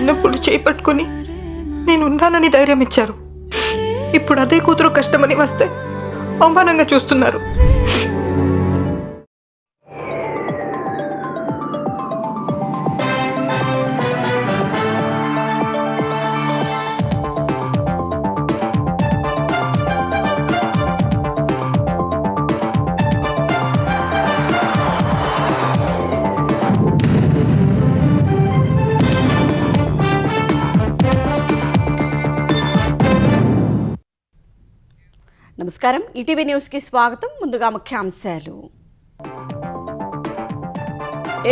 చిన్నప్పుడు చేపట్టుకుని నేను ఉన్నానని ధైర్యం ఇచ్చారు. ఇప్పుడు అదే కూతురు కష్టమని వస్తే అవమానంగా చూస్తున్నారు. నమస్కారం, ఈటీవీ న్యూస్కి స్వాగతం. ముందుగా ముఖ్యాంశాలు.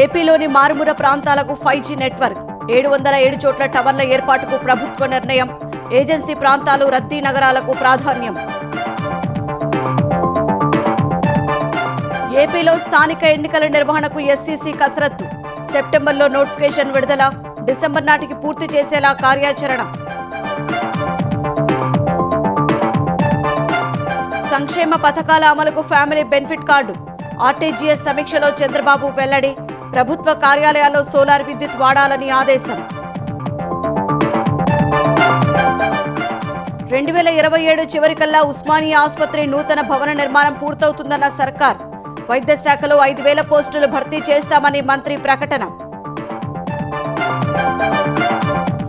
ఏపీలోని మారుమూల ప్రాంతాలకు 5G నెట్వర్క్, 707 చోట్ల టవర్ల ఏర్పాటుకు ప్రభుత్వ నిర్ణయం. ఏజెన్సీ ప్రాంతాలు, రద్దీ నగరాలకు ప్రాధాన్యం. ఏపీలో స్థానిక ఎన్నికల నిర్వహణకు ఎస్సీసీ కసరత్తు. సెప్టెంబర్లో నోటిఫికేషన్ విడుదల, డిసెంబర్ నాటికి పూర్తి చేసేలా కార్యాచరణ. సంక్షేమ పథకాల అమలుకు ఫ్యామిలీ బెనిఫిట్ కార్డు. ఆర్టీజీఎస్ సమీక్షలో చంద్రబాబు వెల్లడి. ప్రభుత్వ కార్యాలయాల్లో సోలార్ విద్యుత్ వాడాలని ఆదేశం. 2027 చివరికల్లా ఉస్మానియా ఆసుపత్రి నూతన భవన నిర్మాణం పూర్తవుతుందన్న సర్కార్. వైద్య శాఖలో 5,000 పోస్టులు భర్తీ చేస్తామని మంత్రి ప్రకటన.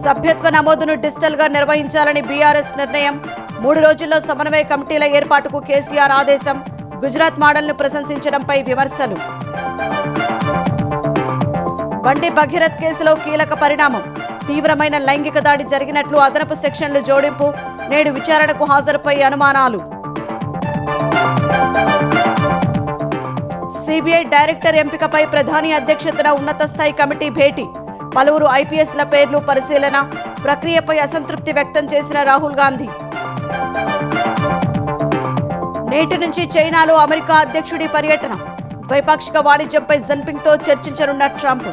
సభ్యత్వ నమోదును డిజిటల్ గా నిర్వహించాలని బీఆర్ఎస్ నిర్ణయం. 3 రోజుల్లో సమన్వయ కమిటీల ఏర్పాటుకు కేసీఆర్ ఆదేశం. గుజరాత్ మోడల్ను ప్రశంసించడంపై విమర్శలు. బండి భగీరథ్ కేసులో కీలక పరిణామం. తీవ్రమైన లైంగిక దాడి జరిగినట్లు అదనపు సెక్షన్లు జోడింపు. నేడు విచారణకు హాజరుపై అనుమానాలు. సిబిఐ డైరెక్టర్ ఎంపికపై ప్రధాని అధ్యక్షతన ఉన్నత స్థాయి కమిటీ భేటీ. పలువురు ఐపీఎస్ల పేర్లు పరిశీలన. ప్రక్రియపై అసంతృప్తి వ్యక్తం చేసిన రాహుల్ గాంధీ. నేటి నుంచి చైనాలో అమెరికా అధ్యక్షుడి పర్యటన. ద్వైపాక్షిక వాణిజ్యంపై జిన్పింగ్తో చర్చించనున్న ట్రంప్.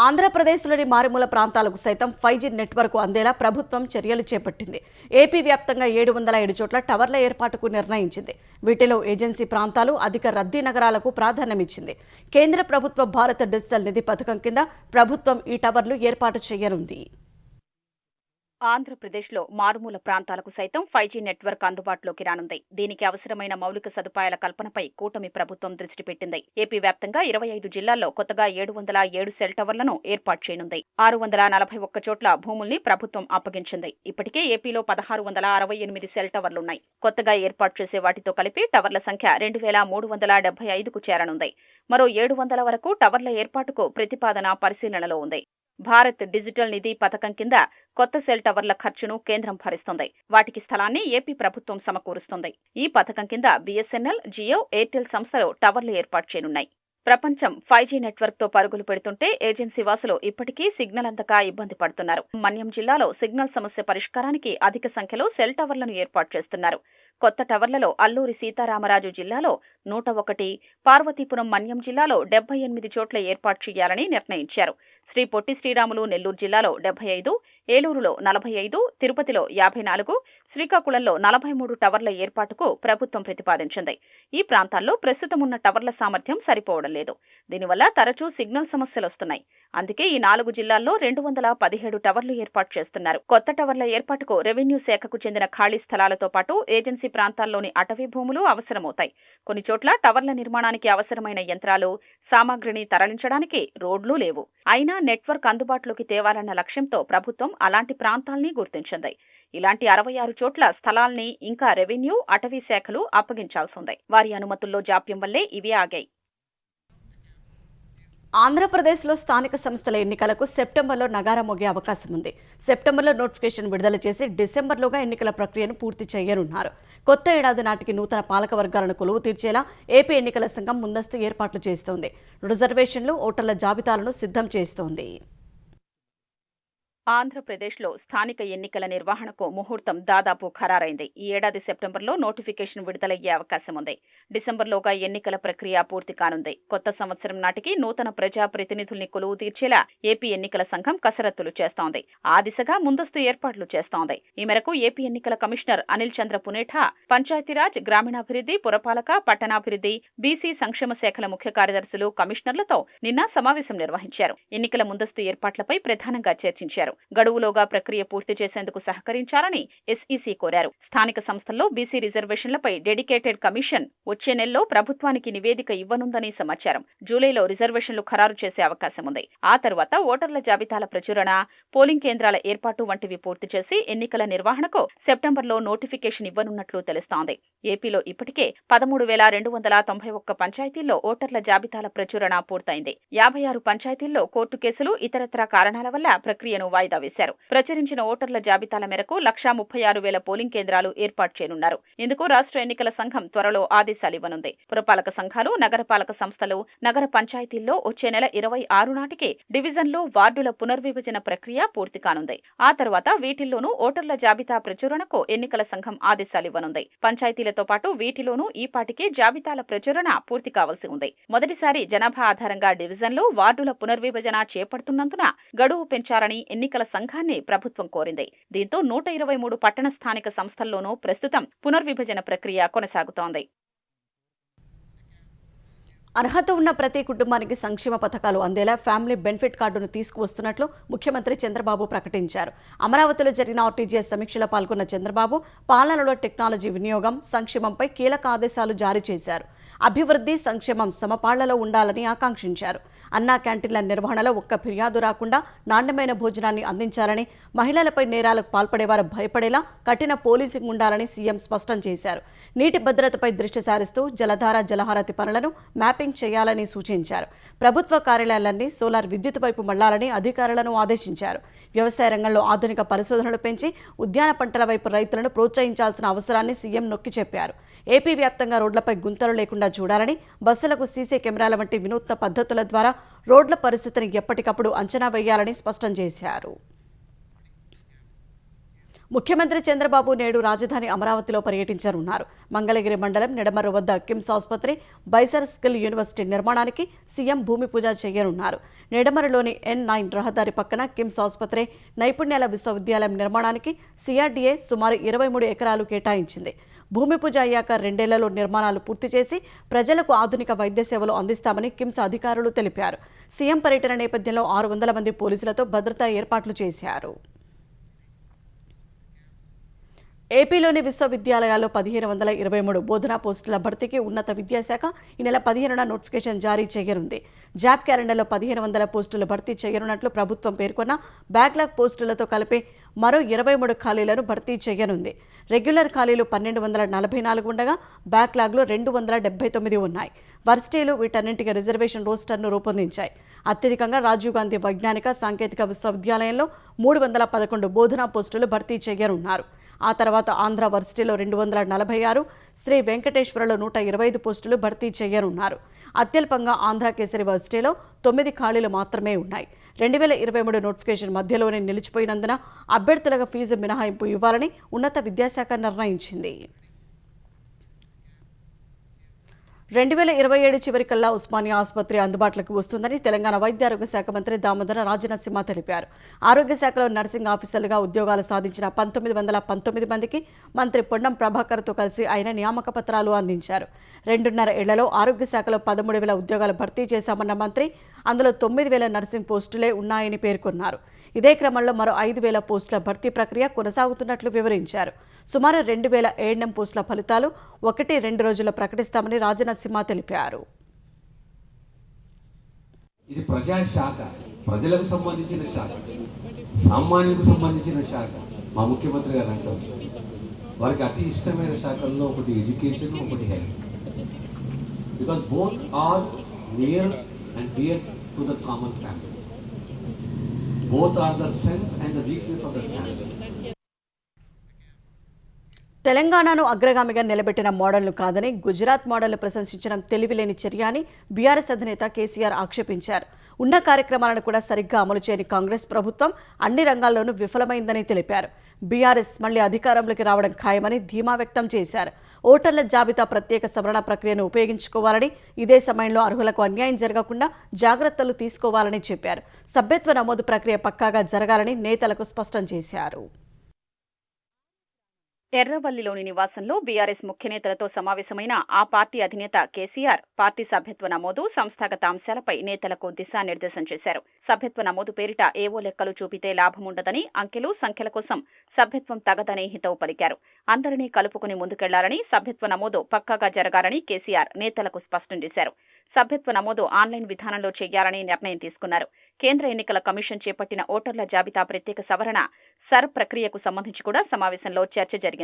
ఆంధ్రప్రదేశ్లోని మారుమూల ప్రాంతాలకు సైతం 5G నెట్వర్క్ అందేలా ప్రభుత్వం చర్యలు చేపట్టింది. ఏపీ వ్యాప్తంగా 707 చోట్ల టవర్ల ఏర్పాటుకు నిర్ణయించింది. వీటిలో ఏజెన్సీ ప్రాంతాలు, అధిక రద్దీ నగరాలకు ప్రాధాన్యమిచ్చింది. కేంద్ర ప్రభుత్వ భారత డిజిటల్ నిధి పథకం కింద ప్రభుత్వం ఈ టవర్లు ఏర్పాటు చేయనుంది. ఆంధ్రప్రదేశ్లో మారుమూల ప్రాంతాలకు సైతం 5G నెట్వర్క్ అందుబాటులోకి రానుంది. దీనికి అవసరమైన మౌలిక సదుపాయాల కల్పనపై కూటమి ప్రభుత్వం దృష్టి పెట్టింది. ఏపీ వ్యాప్తంగా 25 జిల్లాల్లో కొత్తగా 707 సెల్ టవర్లను ఏర్పాటు చేయనుంది. 641 చోట్ల భూముల్ని ప్రభుత్వం అప్పగించింది. ఇప్పటికే ఏపీలో 1668 సెల్ టవర్లున్నాయి. కొత్తగా ఏర్పాటు చేసే వాటితో కలిపి టవర్ల సంఖ్య 2375కు చేరనుంది. మరో 700 వరకు టవర్ల ఏర్పాటుకు ప్రతిపాదన పరిశీలనలో ఉంది. భారత్ డిజిటల్ నిధి పథకం కింద కొత్త సెల్ టవర్ల ఖర్చును కేంద్రం భరిస్తుంది. వాటికి స్థలాన్ని ఏపీ ప్రభుత్వం సమకూరుస్తుంది. ఈ పథకం కింద బీఎస్ఎన్ఎల్, జియో, ఎయిర్టెల్ సంస్థలు టవర్లు ఏర్పాటు చేయనున్నాయి. ప్రపంచం 5G నెట్వర్క్తో పరుగులు పెడుతుంటే ఏజెన్సీ వాసులు ఇప్పటికీ సిగ్నల్ అందక ఇబ్బంది పడుతున్నారు. మన్యం జిల్లాలో సిగ్నల్ సమస్య పరిష్కారానికి అధిక సంఖ్యలో సెల్ టవర్లను ఏర్పాటు చేస్తున్నారు. కొత్త టవర్లలో అల్లూరి సీతారామరాజు జిల్లాలో 101, పార్వతీపురం మన్యం జిల్లాలో 78 చోట్ల ఏర్పాటు చేయాలని నిర్ణయించారు. శ్రీ పొట్టి శ్రీరాములు నెల్లూరు జిల్లాలో 75, ఏలూరులో 45, తిరుపతిలో 54, శ్రీకాకుళంలో 43 టవర్ల ఏర్పాటుకు ప్రభుత్వం ప్రతిపాదించింది. ఈ ప్రాంతాల్లో ప్రస్తుతం ఉన్న టవర్ల సామర్థ్యం సరిపోవడం లేదు. దీనివల్ల తరచూ సిగ్నల్ సమస్యలు వస్తున్నాయి. అందుకే ఈ 4 జిల్లాల్లో 217 టవర్లు ఏర్పాటు చేస్తున్నారు. కొత్త టవర్ల ఏర్పాటుకు రెవెన్యూ శాఖకు చెందిన ఖాళీ స్థలాలతో పాటు ఏజెన్సీ ప్రాంతాల్లోని అటవీ భూములు అవసరమవుతాయి. కొన్ని చోట్ల టవర్ల నిర్మాణానికి అవసరమైన యంత్రాలు, సామాగ్రిని తరలించడానికి రోడ్లు లేవు. అయినా నెట్వర్క్ అందుబాటులోకి తేవాలన్న లక్ష్యంతో ప్రభుత్వం అలాంటి ప్రాంతాల్ని గుర్తించింది. ఇలాంటి 66 చోట్ల స్థలాల్ని ఇంకా రెవెన్యూ, అటవీ శాఖలు అప్పగించాల్సింది. వారి అనుమతుల్లో జాప్యం వల్లే ఇవి ఆగాయి. ఆంధ్రప్రదేశ్లో స్థానిక సంస్థల ఎన్నికలకు సెప్టెంబర్లో నగారా మోగే అవకాశం ఉంది. సెప్టెంబర్లో నోటిఫికేషన్ విడుదల చేసి డిసెంబర్లోగా ఎన్నికల ప్రక్రియను పూర్తి చేయనున్నారు. కొత్త ఏడాది నాటికి నూతన పాలక వర్గాలను కొలువు తీర్చేలా ఏపీ ఎన్నికల సంఘం ముందస్తు ఏర్పాట్లు చేస్తోంది. రిజర్వేషన్లు, ఓటర్ల జాబితాలను సిద్ధం చేస్తోంది. ఆంధ్రప్రదేశ్లో స్థానిక ఎన్నికల నిర్వహణకు ముహూర్తం దాదాపు ఖరారైంది. ఈ ఏడాది సెప్టెంబర్లో నోటిఫికేషన్ విడుదలయ్యే అవకాశం ఉంది. డిసెంబర్లోగా ఎన్నికల ప్రక్రియ పూర్తి కానుంది. కొత్త సంవత్సరం నాటికి నూతన ప్రజా ప్రతినిధుల్ని కొలువు తీర్చేలా ఏపీ ఎన్నికల సంఘం కసరత్తులు చేస్తోంది. ఆ దిశగా ముందస్తు ఏర్పాట్లు చేస్తోంది. ఈ మేరకు ఏపీ ఎన్నికల కమిషనర్ అనిల్ చంద్ర పునేఠా పంచాయతీరాజ్, గ్రామీణాభివృద్ధి, పురపాలక, పట్టణాభివృద్ధి, బీసీ సంక్షేమ శాఖల ముఖ్య కార్యదర్శులు, కమిషనర్లతో నిన్న సమావేశం నిర్వహించారు. ఎన్నికల ముందస్తు ఏర్పాట్లపై ప్రధానంగా చర్చించారు. గడువులోగా ప్రక్రియ పూర్తి చేసేందుకు సహకరించాలని ఎస్ఈసీ కోరారు. స్థానిక సంస్థల్లో బీసీ రిజర్వేషన్లపై డెడికేటెడ్ కమిషన్ వచ్చే నెలలో ప్రభుత్వానికి నివేదిక ఇవ్వనుందని సమాచారం. జూలైలో రిజర్వేషన్లు ఖరారు చేసే అవకాశం ఉంది. ఆ తర్వాత ఓటర్ల జాబితాల ప్రచురణ, పోలింగ్ కేంద్రాల ఏర్పాటు వంటివి పూర్తి చేసి ఎన్నికల నిర్వహణకు సెప్టెంబర్లో నోటిఫికేషన్ ఇవ్వనున్నట్లు తెలుస్తోంది. ఏపీలో ఇప్పటికే 13,291 పంచాయతీల్లో ఓటర్ల జాబితాల ప్రచురణ పూర్తయింది. 56 పంచాయతీల్లో కోర్టు కేసులు, ఇతరత్రా కారణాల వల్ల ప్రక్రియను వాయిదా వేశారు. ప్రచురించిన ఓటర్ల జాబితాల మేరకు 1,36,000 పోలింగ్ కేంద్రాలు ఏర్పాటు చేయనున్నారు. ఇందుకు రాష్ట్ర ఎన్నికల సంఘం త్వరలో ఆదేశాలివ్వనుంది. పురపాలక సంఘాలు, నగరపాలక సంస్థలు, నగర పంచాయతీల్లో వచ్చే నెల 26 నాటికి డివిజన్లు, వార్డుల పునర్విభజన ప్రక్రియ పూర్తి కానుంది. ఆ తర్వాత వీటిల్లోనూ ఓటర్ల జాబితా ప్రచురణకు ఎన్నికల సంఘం ఆదేశాలివ్వనుంది. పంచాయతీలతో పాటు వీటిలోనూ ఈపాటికి జాబితాల ప్రచురణ పూర్తి కావాల్సి ఉంది. మొదటిసారి జనాభా ఆధారంగా డివిజన్లు, వార్డుల పునర్విభజన చేపడుతున్నందున గడువు పెంచాలని ఎన్నికల సంఘాన్ని ప్రభుత్వం కోరింది. దీంతో 123 పట్టణ స్థానిక సంస్థల్లోనూ ప్రస్తుతం పునర్విభజన ప్రక్రియ కొనసాగుతోంది. అర్హత ఉన్న ప్రతి కుటుంబానికి సంక్షేమ పథకాలు అందేలా ఫ్యామిలీ బెనిఫిట్ కార్డును తీసుకువస్తున్నట్లు ముఖ్యమంత్రి చంద్రబాబు ప్రకటించారు. అమరావతిలో జరిగిన ఆర్టీజీఎస్ సమీక్షలో పాల్గొన్న చంద్రబాబు పాలనలో టెక్నాలజీ వినియోగం, సంక్షేమంపై కీలక ఆదేశాలు జారీ చేశారు. అభివృద్ధి, సంక్షేమం సమపాళ్లలో ఉండాలని ఆకాంక్షించారు. అన్నా క్యాంటీన్ల నిర్వహణలో ఒక్క ఫిర్యాదు రాకుండా నాణ్యమైన భోజనాన్ని అందించాలని, మహిళలపై నేరాలకు పాల్పడేవారు భయపడేలా కఠిన పోలీసింగ్ ఉండాలని సీఎం స్పష్టం చేశారు. నీటి భద్రతపై దృష్టి సారిస్తూ జలధార, జలహారతి పనులను మ్యాపింగ్ చేయాలని సూచించారు. ప్రభుత్వ కార్యాలయాలన్నీ సోలార్ విద్యుత్ వైపు మళ్లాలని అధికారులను ఆదేశించారు. వ్యవసాయ రంగంలో ఆధునిక పరిశోధనలు పెంచి ఉద్యాన పంటల వైపు రైతులను ప్రోత్సహించాల్సిన అవసరాన్ని సీఎం నొక్కి చెప్పారు. ఏపీ వ్యాప్తంగా రోడ్లపై గుంతలు లేకుండా చూడాలని, బస్సులకు సీసీ కెమెరాల వంటి వినూత్న పద్ధతుల ద్వారా రోడ్ల పరిస్థితిని ఎప్పటికప్పుడు అంచనా వేయాలని స్పష్టం చేశారు. ముఖ్యమంత్రి చంద్రబాబు నేడు రాజధాని అమరావతిలో పర్యటించనున్నారు. మంగళగిరి మండలం నిడమర్రు వద్ద కిమ్స్ ఆసుపత్రి, బైసర్ స్కిల్ యూనివర్సిటీ నిర్మాణానికి సీఎం భూమి పూజ చేయనున్నారు. నిడమర్రులోని N9 రహదారి పక్కన కిమ్స్ ఆసుపత్రి, నైపుణ్యాల విశ్వవిద్యాలయం నిర్మాణానికి సిఆర్డీఏ సుమారు 23 ఎకరాలు కేటాయించింది. భూమి పూజ అయ్యాక 2 ఏళ్లలో నిర్మాణాలు పూర్తి చేసి ప్రజలకు ఆధునిక వైద్య సేవలు అందిస్తామని కిమ్స్ అధికారులు తెలిపారు. సీఎం పర్యటన నేపథ్యంలో 600 మంది పోలీసులతో భద్రతా ఏర్పాట్లు చేశారు. ఏపీలోని విశ్వవిద్యాలయాల్లో 1,523 బోధనా పోస్టుల భర్తీకి ఉన్నత విద్యాశాఖ ఈ నెల 15న నోటిఫికేషన్ జారీ చేయనుంది. జాబ్ క్యాలెండర్లో 1,500 పోస్టులు భర్తీ చేయనున్నట్లు ప్రభుత్వం పేర్కొన్న బ్యాక్లాగ్ పోస్టులతో కలిపి మరో 23 ఖాళీలను భర్తీ చేయనుంది. రెగ్యులర్ ఖాళీలు 1,244 ఉండగా బ్యాక్లాగ్లో 279 ఉన్నాయి. వర్సిటీలు వీటన్నింటికి రిజర్వేషన్ రోస్టర్ను రూపొందించాయి. అత్యధికంగా రాజీవ్ గాంధీ వైజ్ఞానిక సాంకేతిక విశ్వవిద్యాలయంలో 311 బోధనా పోస్టులు భర్తీ చేయనున్నారు. ఆ తర్వాత ఆంధ్ర వర్సిటీలో 246, శ్రీ వెంకటేశ్వరలో 125 పోస్టులు భర్తీ చేయనున్నారు. అత్యల్పంగా ఆంధ్ర కేసరి వర్సిటీలో 9 ఖాళీలు మాత్రమే ఉన్నాయి. 2023 నోటిఫికేషన్ మధ్యలోనే నిలిచిపోయినందున అభ్యర్థులకు ఫీజు మినహాయింపు ఇవ్వాలని ఉన్నత విద్యాశాఖ నిర్ణయించింది. 2027 చివరికల్లా ఉస్మానియా ఆసుపత్రి అందుబాటులోకి వస్తుందని తెలంగాణ వైద్య ఆరోగ్య శాఖ మంత్రి దామోదర రాజనరసింహ తెలిపారు. ఆరోగ్య శాఖలో నర్సింగ్ ఆఫీసర్లుగా ఉద్యోగాలు సాధించిన 1919 మందికి మంత్రి పొన్నం ప్రభాకర్తో కలిసి ఆయన నియామక పత్రాలు అందించారు. 2.5 ఏళ్లలో ఆరోగ్య శాఖలో 13,000 ఉద్యోగాలు భర్తీ చేశామన్న మంత్రి అందులో 9,000 నర్సింగ్ పోస్టులే ఉన్నాయని పేర్కొన్నారు. ఇదే క్రమంలో మరో 5,000 పోస్టుల భర్తీ ప్రక్రియ కొనసాగుతున్నట్లు వివరించారు. సుమారు 2,000 ఏఎన్ఎం పోస్టుల ఫలితాలు 1-2 రోజుల్లో ప్రకటిస్తామని రాజనరసింహ తెలిపారు. ఇది ప్రజాశాఖ, ప్రజలకు సంబంధించిన శాఖ, సామాన్యులకు సంబంధించిన శాఖ. మా ముఖ్యమంత్రి గారు అంటారు వారికి అతి ఇష్టమైన శాఖల్లో ఒకటి ఎడ్యుకేషన్, ఒకటి health. Because both are near and dear to the common family. Both are the strength and the weakness of the family. తెలంగాణను అగ్రగామిగా నిలబెట్టిన మోడల్ను కాదని గుజరాత్ మోడల్ను ప్రశంసించడం తెలివిలేని చర్య అని బీఆర్ఎస్ అధినేత కేసీఆర్ ఆక్షేపించారు. ఉన్న కార్యక్రమాలను కూడా సరిగ్గా అమలు చేయని కాంగ్రెస్ ప్రభుత్వం అన్ని రంగాల్లోనూ విఫలమైందని తెలిపారు. బీఆర్ఎస్ మళ్లీ అధికారంలోకి రావడం ఖాయమని ధీమా వ్యక్తం చేశారు. ఓటర్ల జాబితా ప్రత్యేక సవరణ ప్రక్రియను ఉపయోగించుకోవాలని, ఇదే సమయంలో అర్హులకు అన్యాయం జరగకుండా జాగ్రత్తలు తీసుకోవాలని చెప్పారు. సభ్యత్వ నమోదు ప్రక్రియ పక్కాగా జరగాలని నేతలకు స్పష్టం చేశారు. ఎర్రవల్లిలోని నివాసంలో బీఆర్ఎస్ ముఖ్య నేతలతో సమావేశమైన ఆ పార్టీ అధినేత కేసీఆర్ పార్టీ సభ్యత్వ నమోదు, సంస్థాగత అంశాలపై నేతలకు దిశానిర్దేశం చేశారు. సభ్యత్వ నమోదు పేరిట ఏవో లెక్కలు చూపితే లాభముండదని, అంకెలు సంఖ్యల కోసం సభ్యత్వం తగదని హితవు పలికారు. అందరినీ కలుపుకుని ముందుకెళ్లాలని, సభ్యత్వ నమోదు పక్కాగా జరగాలని కేసీఆర్ నేతలకు స్పష్టం చేశారు. సభ్యత్వ నమోదు ఆన్లైన్ విధానంలో చేయాలని నిర్ణయం తీసుకున్నారు. కేంద్ర ఎన్నికల కమిషన్ చేపట్టిన ఓటర్ల జాబితా ప్రత్యేక సవరణ సర్ ప్రక్రియకు సంబంధించి కూడా సమావేశంలో చర్చ జరిగింది.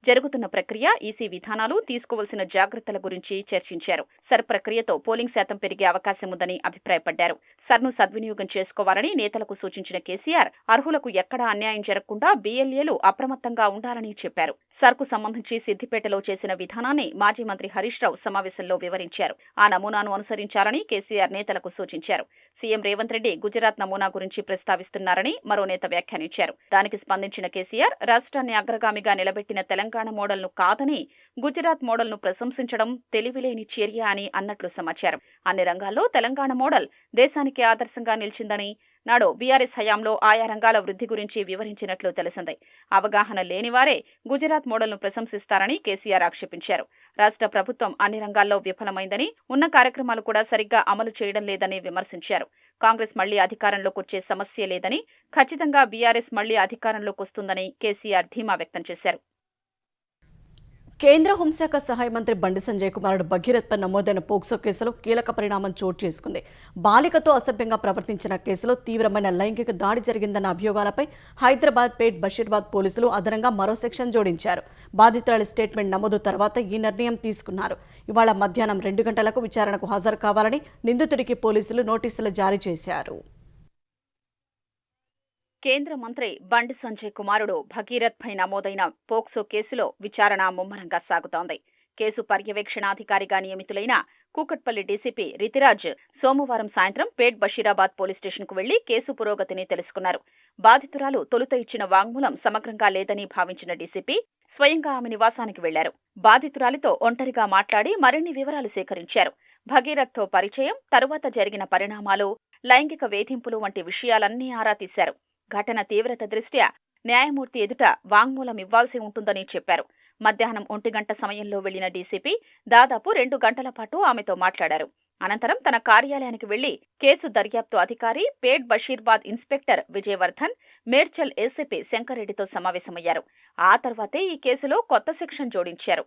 జరుగుతున్న ప్రక్రియ, ఈసీ విధానాలు, తీసుకోవాల్సిన జాగ్రత్తల గురించి చర్చించారు. సర్ ప్రక్రియతో పోలింగ్ శాతం పెరిగే అవకాశం ఉందని అభిప్రాయపడ్డారు. సర్ను సద్వినియోగం చేసుకోవాలని నేతలకు సూచించిన కేసీఆర్ అర్హులకు ఎక్కడా అన్యాయం జరగకుండా బీఎల్ఏలు అప్రమత్తంగా ఉండాలని చెప్పారు. సర్కు సంబంధించి సిద్దిపేటలో చేసిన విధానాన్ని మాజీ మంత్రి హరీష్ రావు సమావేశంలో వివరించారు. ఆ నమూనాను అనుసరించాలని కేసీఆర్ నేతలకు సూచించారు. సీఎం రేవంత్ రెడ్డి గుజరాత్ నమూనా గురించి ప్రస్తావిస్తున్నారని మరో నేత వ్యాఖ్యానించారు. దానికి స్పందించిన కేసీఆర్ రాష్ట్రాన్ని అగ్రగామిగా నిలబెట్టిన తెలంగాణ మోడల్ను కాదని గుజరాత్ మోడల్ను ప్రశంసించడం తెలివిలేని చర్య అని అన్నట్లు సమాచారం. అన్ని రంగాల్లో తెలంగాణ మోడల్ దేశానికి ఆదర్శంగా నిలిచిందని, నాడు బీఆర్ఎస్ హయాంలో ఆయా రంగాల వృద్ధి గురించి వివరించినట్లు తెలిసింది. అవగాహన లేనివారే గుజరాత్ మోడల్ను ప్రశంసిస్తారని కేసీఆర్ ఆక్షేపించారు. రాష్ట్ర ప్రభుత్వం అన్ని రంగాల్లో విఫలమైందని, ఉన్న కార్యక్రమాలు కూడా సరిగ్గా అమలు చేయడం లేదని విమర్శించారు. కాంగ్రెస్ మళ్లీ అధికారంలోకి వచ్చే సమస్య లేదని, ఖచ్చితంగా బీఆర్ఎస్ మళ్లీ అధికారంలోకి వస్తుందని కేసీఆర్ ధీమా వ్యక్తం చేశారు. కేంద్ర హోంశాఖ సహాయ మంత్రి బండి సంజయ్ కుమారుడు భగీరథ్పై నమోదైన పోక్సో కేసులో కీలక పరిణామం చోటు చేసుకుంది. బాలికతో అసభ్యంగా ప్రవర్తించిన కేసులో తీవ్రమైన లైంగిక దాడి జరిగిందన్న అభియోగాలపై హైదరాబాద్ పేట్ బషీర్బాద్ పోలీసులు అదనంగా మరో సెక్షన్ జోడించారు. బాధితురాలి స్టేట్మెంట్ నమోదు తర్వాత ఈ నిర్ణయం తీసుకున్నారు. ఇవాళ మధ్యాహ్నం 2 గంటలకు విచారణకు హాజరు కావాలని నిందితుడికి పోలీసులు నోటీసులు జారీ చేశారు. కేంద్ర మంత్రి బండి సంజయ్ కుమారుడు భగీరథ్పై నమోదైన పోక్సో కేసులో విచారణ ముమ్మరంగా సాగుతోంది. కేసు పర్యవేక్షణాధికారిగా నియమితులైన కూకట్పల్లి డీసీపీ రితిరాజ్ సోమవారం సాయంత్రం పేట్ బషీరాబాద్ పోలీస్ స్టేషన్కు వెళ్లి కేసు పురోగతిని తెలుసుకున్నారు. బాధితురాలు తొలుత ఇచ్చిన వాంగ్మూలం సమగ్రంగా లేదని భావించిన డీసీపీ స్వయంగా ఆమె నివాసానికి వెళ్లారు. బాధితురాలితో ఒంటరిగా మాట్లాడి మరిన్ని వివరాలు సేకరించారు. భగీరథ్తో పరిచయం, తరువాత జరిగిన పరిణామాలు, లైంగిక వేధింపులు వంటి విషయాలన్నీ ఆరా తీశారు. ఘటన తీవ్రత దృష్ట్యా న్యాయమూర్తి ఎదుట వాంగ్మూలం ఇవ్వాల్సి ఉంటుందని చెప్పారు. మధ్యాహ్నం 1 గంట సమయంలో వెళ్లిన డీసీపీ దాదాపు 2 గంటల పాటు ఆమెతో మాట్లాడారు. అనంతరం తన కార్యాలయానికి వెళ్లి కేసు దర్యాప్తు అధికారి పేట్ బషీర్బాద్ ఇన్స్పెక్టర్ విజయవర్ధన్, మేడ్చల్ ఏసీపీ శంకర్రెడ్డితో సమావేశమయ్యారు. ఆ తర్వాతే ఈ కేసులో కొత్త సెక్షన్ జోడించారు.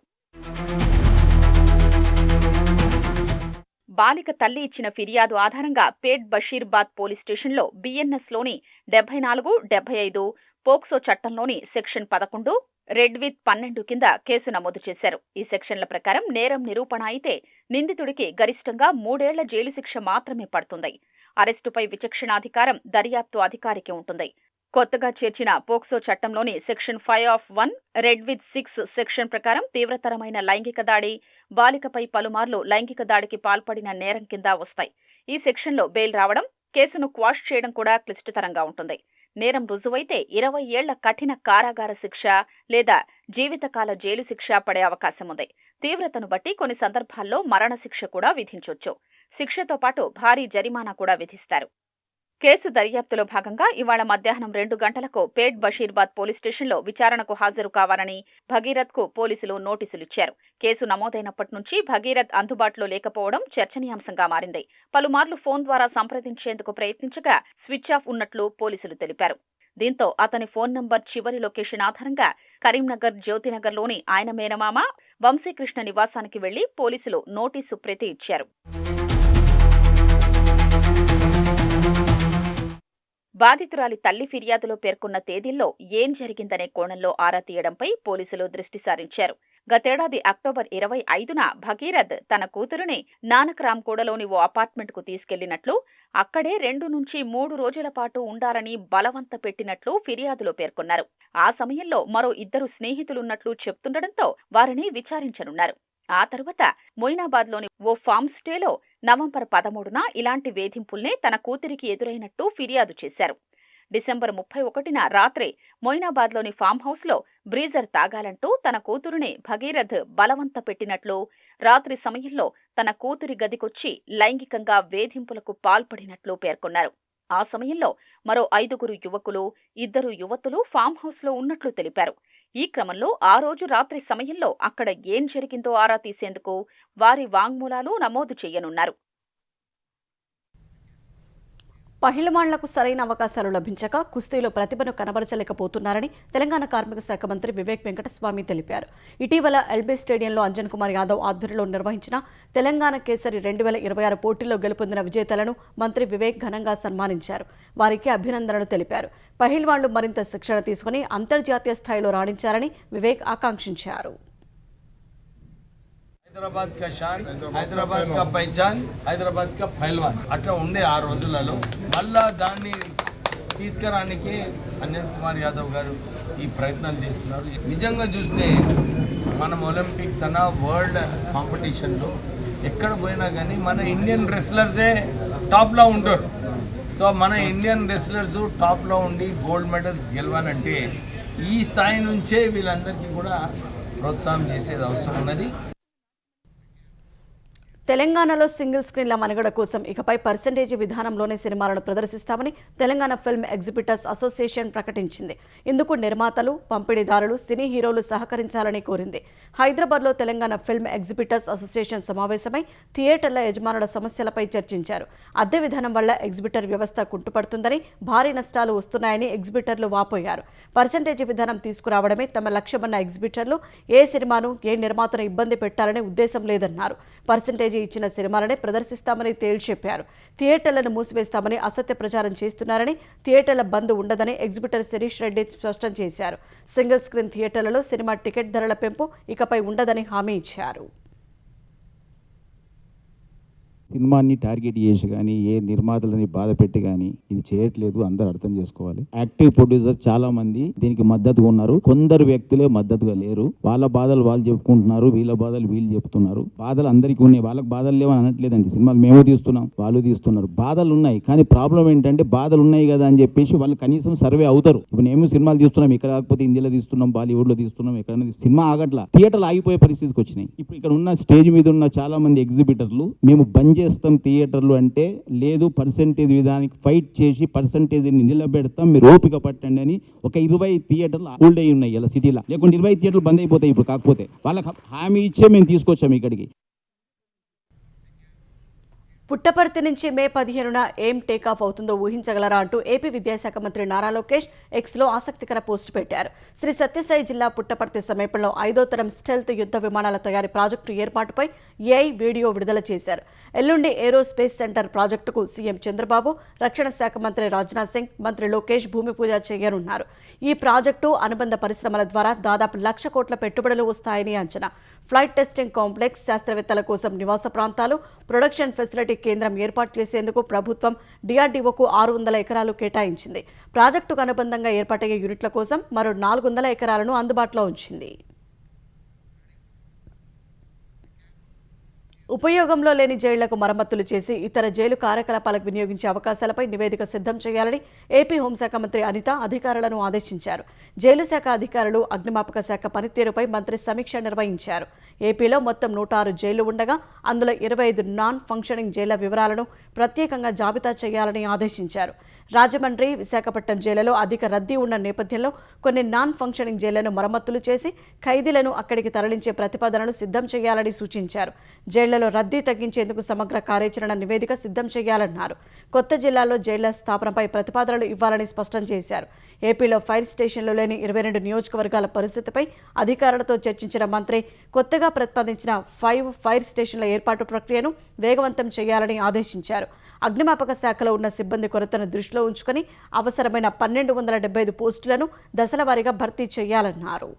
బాలిక తల్లి ఇచ్చిన ఫిర్యాదు ఆధారంగా పేట్ బషీర్బాద్ పోలీస్ స్టేషన్లో బీఎన్ఎస్లోని 74, 75, పోక్సో చట్టంలోని సెక్షన్ 11, రెడ్ విత్ 12 కింద కేసు నమోదు చేశారు. ఈ సెక్షన్ల ప్రకారం నేరం నిరూపణ అయితే నిందితుడికి గరిష్టంగా 3 ఏళ్ల జైలు శిక్ష మాత్రమే పడుతుంది. అరెస్టుపై విచక్షణాధికారం దర్యాప్తు అధికారికి ఉంటుంది. కొత్తగా చేర్చిన పోక్సో చట్టంలోని సెక్షన్ 5(1), రెడ్ విత్ 6 సెక్షన్ ప్రకారం తీవ్రతరమైన లైంగిక దాడి, బాలికపై పలుమార్లు లైంగిక దాడికి పాల్పడిన నేరం కింద వస్తాయి. ఈ సెక్షన్లో బెయిల్ రావడం, కేసును క్వాష్ చేయడం కూడా క్లిష్టతరంగా ఉంటుంది. నేరం రుజువైతే 20 ఏళ్ల కఠిన కారాగార శిక్ష లేదా జీవితకాల జైలు శిక్ష పడే అవకాశం ఉంది. తీవ్రతను బట్టి కొన్ని సందర్భాల్లో మరణశిక్ష కూడా విధించొచ్చు. శిక్షతో పాటు భారీ జరిమానా కూడా విధిస్తారు. కేసు దర్యాప్తులో భాగంగా ఇవాళ మధ్యాహ్నం 2 గంటలకు పేట్ బషీర్బాద్ పోలీస్ స్టేషన్లో విచారణకు హాజరు కావాలని భగీరథ్కు పోలీసులు నోటీసులిచ్చారు. కేసు నమోదైనప్పటి నుంచి భగీరథ్ అందుబాటులో లేకపోవడం చర్చనీయాంశంగా మారింది. పలుమార్లు ఫోన్ ద్వారా సంప్రదించేందుకు ప్రయత్నించగా స్విచ్ ఆఫ్ ఉన్నట్లు పోలీసులు తెలిపారు. దీంతో అతని ఫోన్ నంబర్ చివరి లొకేషన్ ఆధారంగా కరీంనగర్, జ్యోతినగర్లోని ఆయన మేనమామ వంశీకృష్ణ నివాసానికి వెళ్లి పోలీసులు నోటీసు ప్రతి ఇచ్చారు. బాధితురాలి తల్లి ఫిర్యాదులో పేర్కొన్న తేదీల్లో ఏం జరిగిందనే కోణంలో ఆరా తీయడంపై పోలీసులు దృష్టి సారించారు. గతేడాది అక్టోబర్ 25న భగీరథ్ తన కూతురుని నానక్రామ్గూడలోని ఓ అపార్ట్మెంట్కు తీసుకెళ్లినట్లు, అక్కడే 2 నుంచి 3 రోజుల పాటు ఉండాలని బలవంత పెట్టినట్లు ఫిర్యాదులో పేర్కొన్నారు. ఆ సమయంలో మరో 2 స్నేహితులున్నట్లు చెప్తుండటంతో వారిని విచారించనున్నారు. ఆ తర్వాత మొయినాబాద్లోని ఓ ఫామ్ స్టేలో నవంబర్ 13న ఇలాంటి వేధింపుల్నే తన కూతురికి ఎదురైనట్టు ఫిర్యాదు చేశారు. డిసెంబర్ 31న రాత్రి మొయినాబాద్లోని ఫామ్ హౌస్లో బ్రీజర్ తాగాలంటూ తన కూతురునే భగీరథ్ బలవంత పెట్టినట్లు, రాత్రి సమయంలో తన కూతురి గదికొచ్చి లైంగికంగా వేధింపులకు పాల్పడినట్లు పేర్కొన్నారు. ఆ సమయంలో మరో 5 యువకులు, 2 యువతులు ఫామ్ హౌస్లో ఉన్నట్లు తెలిపారు. ఈ క్రమంలో ఆ రోజు రాత్రి సమయంలో అక్కడ ఏం జరిగిందో ఆరా తీసేందుకు వారి వాంగ్మూలాలు నమోదు చేయనున్నారు. పహిల్వాన్లకు సరైన అవకాశాలు లభించక కుస్తీలో ప్రతిభను కనబరచలేకపోతున్నారని తెలంగాణ కార్మిక శాఖ మంత్రి వివేక్ వెంకటస్వామి తెలిపారు. ఇటీవల ఎల్బీ స్టేడియంలో అంజన్ కుమార్ యాదవ్ ఆధ్వర్యంలో నిర్వహించిన తెలంగాణ కేసరి 2026 పోటీల్లో గెలుపొందిన విజేతలను మంత్రి వివేక్ ఘనంగా సన్మానించారు. వారికి అభినందనలు తెలిపారు. పహిల్వాన్లు మరింత శిక్షణ తీసుకుని అంతర్జాతీయ స్థాయిలో రాణించాలని వివేక్ ఆకాంక్షించారు. హైదరాబాద్ కా షాన్, హైదరాబాద్ కా పైచాన్, హైదరాబాద్ కా పైల్వాన్ అట్లా ఉండే ఆ రోజులలో మళ్ళా దాన్ని తీసుకురానికి అంజన్ కుమార్ యాదవ్ గారు ఈ ప్రయత్నాలు చేస్తున్నారు. నిజంగా చూస్తే మనం ఒలింపిక్స్ అన్న వరల్డ్ కాంపిటీషన్లో ఎక్కడ పోయినా కానీ మన ఇండియన్ రెస్లర్సే టాప్లో ఉంటారు. సో మన ఇండియన్ రెస్లర్స్ టాప్లో ఉండి గోల్డ్ మెడల్స్ గెలవాలంటే ఈ స్థాయి నుంచే వీళ్ళందరికీ కూడా ప్రోత్సాహం చేసేది అవసరం ఉన్నది. తెలంగాణలో సింగిల్ స్క్రీన్ల మనుగడ కోసం ఇకపై పర్సెంటేజీ విధానంలోనే సినిమాలను ప్రదర్శిస్తామని తెలంగాణ ఫిల్మ్ ఎగ్జిబిటర్స్ అసోసియేషన్ ప్రకటించింది. ఇందుకు నిర్మాతలు, పంపిణీదారులు, సినీ హీరోలు సహకరించాలని కోరింది. హైదరాబాద్లో తెలంగాణ ఫిల్మ్ ఎగ్జిబిటర్స్ అసోసియేషన్ సమావేశమై థియేటర్ల యజమానుల సమస్యలపై చర్చించారు. అద్దె విధానం వల్ల ఎగ్జిబిటర్ వ్యవస్థ కుంటుపడుతుందని, భారీ నష్టాలు వస్తున్నాయని ఎగ్జిబిటర్లు వాపోయారు. పర్సెంటేజీ విధానం తీసుకురావడమే తమ లక్ష్యమన్న ఎగ్జిబిటర్లు ఏ సినిమాను, ఏ నిర్మాతను ఇబ్బంది పెట్టాలనే ఉద్దేశం లేదన్నారు. పర్సెంటేజీ ఇచ్చిన సినిమాలనే ప్రదర్శిస్తామని తేల్చెప్పారు. థియేటర్లను మూసివేస్తామని అసత్య ప్రచారం చేస్తున్నారని, థియేటర్ల బంద్ ఉండదని ఎగ్జిబిటర్ శిరీష్ రెడ్డి స్పష్టం చేశారు. సింగిల్ స్క్రీన్ థియేటర్లలో సినిమా టికెట్ ధరల పెంపు ఇకపై ఉండదని హామీ ఇచ్చారు. సినిమాని టార్గెట్ చేసి కానీ ఏ నిర్మాతలని బాధ పెట్టి కానీ ఇది చేయట్లేదు. అందరూ అర్థం చేసుకోవాలి. యాక్టివ్ ప్రొడ్యూసర్ చాలా మంది దీనికి మద్దతుగా ఉన్నారు. కొందరు వ్యక్తులే మద్దతుగా లేరు. వాళ్ళ బాధలు వాళ్ళు చెప్పుకుంటున్నారు, వీళ్ళ బాధలు వీళ్ళు చెప్తున్నారు. బాధలు అందరికీ ఉన్నాయి. వాళ్ళకి బాధలు లేవని అనట్లేదండి. సినిమాలు మేము తీస్తున్నాం, వాళ్ళు తీస్తున్నారు. బాధలు ఉన్నాయి. కానీ ప్రాబ్లం ఏంటంటే బాధలు ఉన్నాయి కదా అని చెప్పేసి వాళ్ళు కనీసం సర్వే అవుతారు. ఇప్పుడు మేము సినిమాలు తీస్తున్నాం, ఇక్కడ కాకపోతే హిందీలో తీస్తున్నాం, బాలీవుడ్లో తీస్తున్నాం, ఎక్కడైనా సినిమా ఆగట్లా, థియేటర్లు ఆగిపోయే పరిస్థితికి వచ్చినాయి. ఇప్పుడు ఇక్కడ ఉన్న స్టేజ్ మీద ఉన్న చాలా మంది ఎగ్జిబిటర్లు మేము బంద్ చేస్తాం థియేటర్లు అంటే, లేదు పర్సెంటేజ్ విధానానికి ఫైట్ చేసి పర్సెంటేజ్ని నిలబెడతాం, మీరు ఓపిక పట్టండి అని ఒక 20 థియేటర్లు హోల్డ్ అయి ఉన్నాయి ఇలా సిటీలో. లేకుంటే 20 థియేటర్లు బంద్ అయిపోతాయి. ఇప్పుడు కాకపోతే వాళ్ళకి హామీ ఇచ్చే మేము తీసుకొచ్చాము ఇక్కడికి. పుట్టపర్తి నుంచి మే 15న ఏం టేకాఫ్ అవుతుందో ఊహించగలరా అంటూ ఏపీ విద్యాశాఖ మంత్రి నారా లోకేష్ ఎక్స్లో ఆసక్తికర పోస్ట్ పెట్టారు. శ్రీ సత్యసాయి జిల్లా పుట్టపర్తి సమీపంలో 5వ తరం స్టెల్త్ యుద్ధ విమానాల తయారీ ప్రాజెక్టు ఏర్పాటుపై ఏఐ వీడియో విడుదల చేశారు. ఎల్లుండి ఏరోస్పేస్ సెంటర్ ప్రాజెక్టుకు సీఎం చంద్రబాబు, రక్షణ శాఖ మంత్రి రాజ్నాథ్ సింగ్, మంత్రి లోకేష్ భూమి పూజ చేయనున్నారు. ఈ ప్రాజెక్టు అనుబంధ పరిశ్రమల ద్వారా దాదాపు 1,00,000 కోట్ల పెట్టుబడులు వస్తాయని అంచనా. ఫ్లైట్ టెస్టింగ్ కాంప్లెక్స్, శాస్త్రవేత్తల కోసం నివాస ప్రాంతాలు, ప్రొడక్షన్ ఫెసిలిటీ కేంద్రం ఏర్పాటు చేసేందుకు ప్రభుత్వం డిఆర్డీఓకు 600 ఎకరాలు కేటాయించింది. ప్రాజెక్టుకు అనుబంధంగా ఏర్పాటయ్యే యూనిట్ల కోసం మరో 400 ఎకరాలను అందుబాటులో ఉంచింది. ఉపయోగంలో లేని జైళ్లకు మరమ్మతులు చేసి ఇతర జైలు కార్యకలాపాలకు వినియోగించే అవకాశాలపై నివేదిక సిద్ధం చేయాలని ఏపీ హోంశాఖ మంత్రి అనిత అధికారులను ఆదేశించారు. జైలు శాఖ అధికారులు, అగ్నిమాపక శాఖ పనితీరుపై మంత్రి సమీక్ష నిర్వహించారు. ఏపీలో మొత్తం 106 జైళ్లు ఉండగా అందులో 25 నాన్ ఫంక్షనింగ్ జైళ్ల వివరాలను ప్రత్యేకంగా జాబితా చేయాలని ఆదేశించారు. రాజమండ్రి, విశాఖపట్నం జైళ్లలో అధిక రద్దీ ఉన్న నేపథ్యంలో కొన్ని నాన్ ఫంక్షనింగ్ జైళ్లను మరమ్మతులు చేసి ఖైదీలను అక్కడికి తరలించే ప్రతిపాదనను సిద్ధం చేయాలని సూచించారు. జైళ్లలో రద్దీ తగ్గించేందుకు సమగ్ర కార్యాచరణ నివేదిక సిద్ధం చేయాలన్నారు. కొత్త జిల్లాల్లో జైళ్ల స్థాపనపై ప్రతిపాదనలు ఇవ్వాలని స్పష్టం చేశారు. ఏపీలో ఫైర్ స్టేషన్లు లేని 22 నియోజకవర్గాల పరిస్థితిపై అధికారులతో చర్చించిన మంత్రి కొత్తగా ప్రతిపాదించిన 5 ఫైర్ స్టేషన్ల ఏర్పాటు ప్రక్రియను వేగవంతం చేయాలని ఆదేశించారు. అగ్నిమాపక శాఖలో ఉన్న సిబ్బంది కొరతను దృష్టిలో ఉంచుకొని అవసరమైన 1275 పోస్టులను దశల వారీగా భర్తీ చేయాలన్నారు.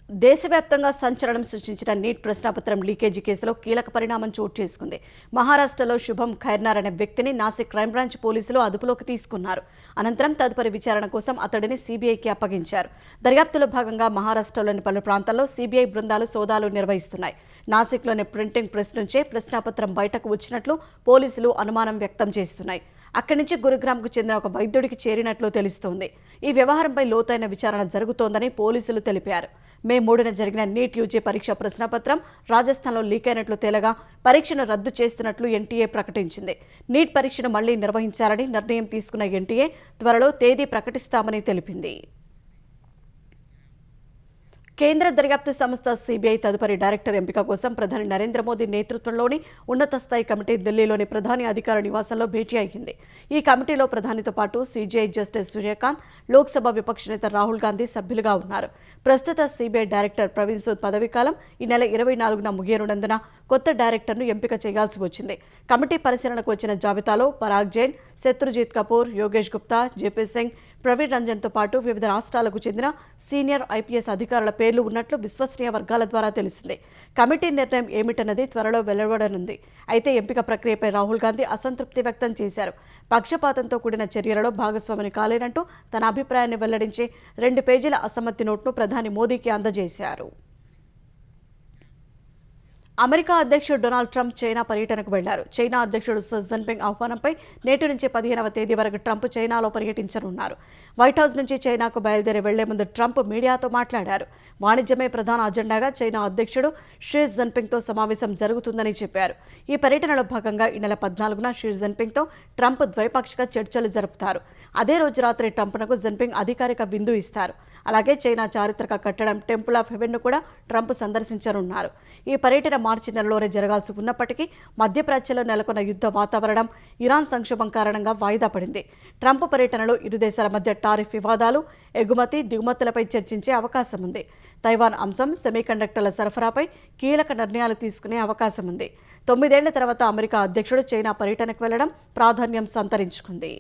దేశవ్యాప్తంగా సంచలనం సృష్టించిన నీట్ ప్రశ్నాపత్రం లీకేజీ కేసులో కీలక పరిణామం చోటు చేసుకుంది. మహారాష్ట్రలో శుభం ఖైర్నార్ అనే వ్యక్తిని నాసిక్ క్రైమ్ బ్రాంచ్ పోలీసులు అదుపులోకి తీసుకున్నారు. అనంతరం తదుపరి విచారణ కోసం అతడిని సీబీఐకి అప్పగించారు. దర్యాప్తులో భాగంగా మహారాష్ట్రలోని పలు ప్రాంతాల్లో సీబీఐ బృందాలు సోదాలు నిర్వహిస్తున్నాయి. నాసిక్లోని ప్రింటింగ్ ప్రెస్ నుంచే ప్రశ్నాపత్రం బయటకు వచ్చినట్లు పోలీసులు అనుమానం వ్యక్తం చేస్తున్నాయి. అక్కడి నుంచి గురుగ్రామ్కు చెందిన ఒక వైద్యుడికి చేరినట్లు తెలుస్తోంది. ఈ వ్యవహారంపై లోతైన విచారణ జరుగుతోందని పోలీసులు తెలిపారు. మే 3న జరిగిన నీట్ యూజీ పరీక్ష ప్రశ్నపత్రం రాజస్థాన్లో లీక్ అయినట్లు తేలగా పరీక్షను రద్దు చేస్తున్నట్లు ఎన్టీఏ ప్రకటించింది. నీట్ పరీక్షను మళ్లీ నిర్వహించాలని నిర్ణయం తీసుకున్న ఎన్టీఏ త్వరలో తేదీ ప్రకటిస్తామని తెలిపింది. కేంద్ర దర్యాప్తు సంస్థ సీబీఐ తదుపరి డైరెక్టర్ ఎంపిక కోసం ప్రధాని నరేంద్ర మోదీ నేతృత్వంలోని ఉన్నత స్థాయి కమిటీ ఢిల్లీలోని ప్రధాని అధికార నివాసంలో భేటీ అయ్యింది. ఈ కమిటీలో ప్రధానితో పాటు సీజీఐ జస్టిస్ సూర్యకాంత్, లోక్సభ విపక్ష నేత రాహుల్ గాంధీ సభ్యులుగా ఉన్నారు. ప్రస్తుత సీబీఐ డైరెక్టర్ ప్రవీణ్ సూద్ పదవీకాలం ఈ నెల 24న ముగియనున్నందున కొత్త డైరెక్టర్ను ఎంపిక చేయాల్సి వచ్చింది. కమిటీ పరిశీలనకు వచ్చిన జాబితాలో పరాగ్ జైన్, శత్రుజిత్ కపూర్, యోగేష్ గుప్తా, జేపీ సింగ్, ప్రవీణ్ రంజన్తో పాటు వివిధ రాష్ట్రాలకు చెందిన సీనియర్ ఐపీఎస్ అధికారుల పేర్లు ఉన్నట్లు విశ్వసనీయ వర్గాల ద్వారా తెలిసింది. కమిటీ నిర్ణయం ఏమిటన్నది త్వరలో వెలువడనుంది. అయితే ఎంపిక ప్రక్రియపై రాహుల్ గాంధీ అసంతృప్తి వ్యక్తం చేశారు. పక్షపాతంతో కూడిన చర్యలలో భాగస్వామిని కాలేనంటూ తన అభిప్రాయాన్ని వెల్లడించి 2 పేజీల అసమ్మతి నోట్ను ప్రధాని మోదీకి అందజేశారు. అమెరికా అధ్యక్షుడు డొనాల్డ్ ట్రంప్ చైనా పర్యటనకు వెళ్లారు. చైనా అధ్యక్షుడు షీ జిన్పింగ్ ఆహ్వానంపై నేటి నుంచి 15వ తేదీ వరకు ట్రంప్ చైనాలో పర్యటించనున్నారు. వైట్ హౌస్ నుంచి చైనాకు బయలుదేరి వెళ్లే ముందు ట్రంప్ మీడియాతో మాట్లాడారు. వాణిజ్యమే ప్రధాన అజెండాగా చైనా అధ్యక్షుడు షీ జిన్పింగ్తో సమావేశం జరుగుతుందని చెప్పారు. ఈ పర్యటనలో భాగంగా ఈ నెల 14న షీ జిన్పింగ్తో ట్రంప్ ద్వైపాక్షిక చర్చలు జరుపుతారు. అదే రోజు రాత్రి ట్రంప్నకు జిన్పింగ్ అధికారిక విందు ఇస్తారు. అలాగే చైనా చారిత్రక కట్టడం టెంపుల్ ఆఫ్ హెవెన్ను కూడా ట్రంప్ సందర్శించనున్నారు. ఈ పర్యటన మార్చి నెలలోనే జరగాల్సి ఉన్నప్పటికీ మధ్యప్రాచ్యలో నెలకొన్న యుద్ధ వాతావరణం, ఇరాన్ సంక్షోభం కారణంగా వాయిదా పడింది. ట్రంప్ పర్యటనలో ఇరు దేశాల మధ్య టారిఫ్ వివాదాలు, ఎగుమతి దిగుమతులపై చర్చించే అవకాశం ఉంది. తైవాన్ అంశం, సెమీకండక్టర్ల సరఫరాపై కీలక నిర్ణయాలు తీసుకునే అవకాశం ఉంది. 9 ఏళ్ల తర్వాత అమెరికా అధ్యక్షుడు చైనా పర్యటనకు వెళ్లడం ప్రాధాన్యం సంతరించుకుంది.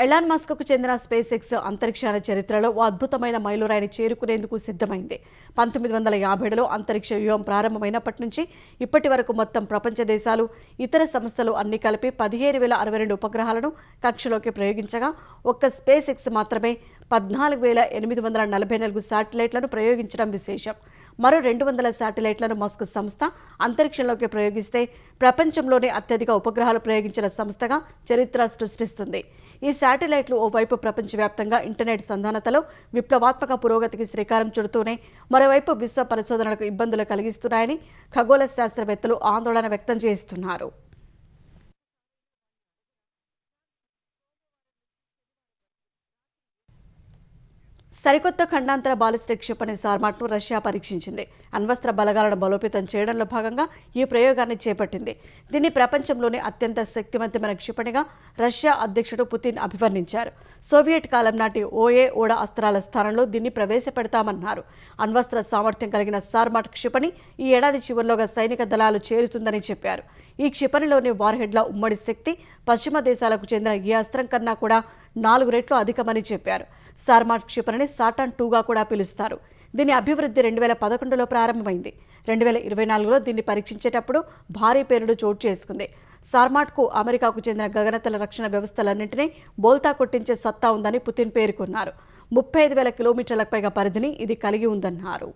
ఎలాన్ మస్క్కు చెందిన స్పేస్ ఎక్స్ అంతరిక్షయాన చరిత్రలో ఓ అద్భుతమైన మైలురాయిని చేరుకునేందుకు సిద్ధమైంది. 1957లో అంతరిక్ష వ్యూహం ప్రారంభమైనప్పటి నుంచి ఇప్పటి వరకు మొత్తం ప్రపంచ దేశాలు, ఇతర సంస్థలు అన్ని కలిపి 15,062 ఉపగ్రహాలను కక్షలోకి ప్రయోగించగా ఒక్క స్పేస్ ఎక్స్ మాత్రమే 14,844 శాటిలైట్లను ప్రయోగించడం విశేషం. మరో 200 శాటిలైట్లను మస్క్ సంస్థ అంతరిక్షంలోకి ప్రయోగిస్తే ప్రపంచంలోనే అత్యధిక ఉపగ్రహాలు ప్రయోగించిన సంస్థగా చరిత్ర సృష్టిస్తుంది. ఈ శాటిలైట్లు ఓవైపు ప్రపంచవ్యాప్తంగా ఇంటర్నెట్ సంధానతలో విప్లవాత్మక పురోగతికి శ్రీకారం చుడుతూనే మరోవైపు విశ్వ పరిశోధనలకు ఇబ్బందులు కలిగిస్తున్నాయని ఖగోళ శాస్త్రవేత్తలు ఆందోళన వ్యక్తం చేస్తున్నారు. సరికొత్త ఖండాంతర బాలిస్టిక్ క్షిపణి సార్మాట్ను రష్యా పరీక్షించింది. అణ్వస్త్ర బలగాలను బలోపేతం చేయడంలో భాగంగా ఈ ప్రయోగాన్ని చేపట్టింది. దీన్ని ప్రపంచంలోనే అత్యంత శక్తివంతమైన క్షిపణిగా రష్యా అధ్యక్షుడు పుతిన్ అభివర్ణించారు. సోవియట్ కాలం నాటి ఓడ అస్త్రాల స్థానంలో దీన్ని ప్రవేశపెడతామన్నారు. అణ్వస్త్ర సామర్థ్యం కలిగిన సార్మాట్ క్షిపణి ఈ ఏడాది చివరిలోగా సైనిక దళాలు చేరుతుందని చెప్పారు. ఈ క్షిపణిలోని వార్హెడ్ల ఉమ్మడి శక్తి పశ్చిమ దేశాలకు చెందిన ఈ అస్త్రం కన్నా కూడా 4 రెట్లు అధికమని చెప్పారు. సార్మాట్ క్షిపణిని సాటాన్ 2గా కూడా పిలుస్తారు. దీని అభివృద్ధి 2011లో ప్రారంభమైంది. 2024లో దీన్ని పరీక్షించేటప్పుడు భారీ పేలుడు చోటు చేసుకుంది. సార్మాట్కు అమెరికాకు చెందిన గగనతల రక్షణ వ్యవస్థలన్నింటినీ బోల్తా కొట్టించే సత్తా ఉందని పుతిన్ పేర్కొన్నారు. 35,000 కిలోమీటర్లకు పైగా పరిధిని ఇది కలిగి ఉందన్నారు.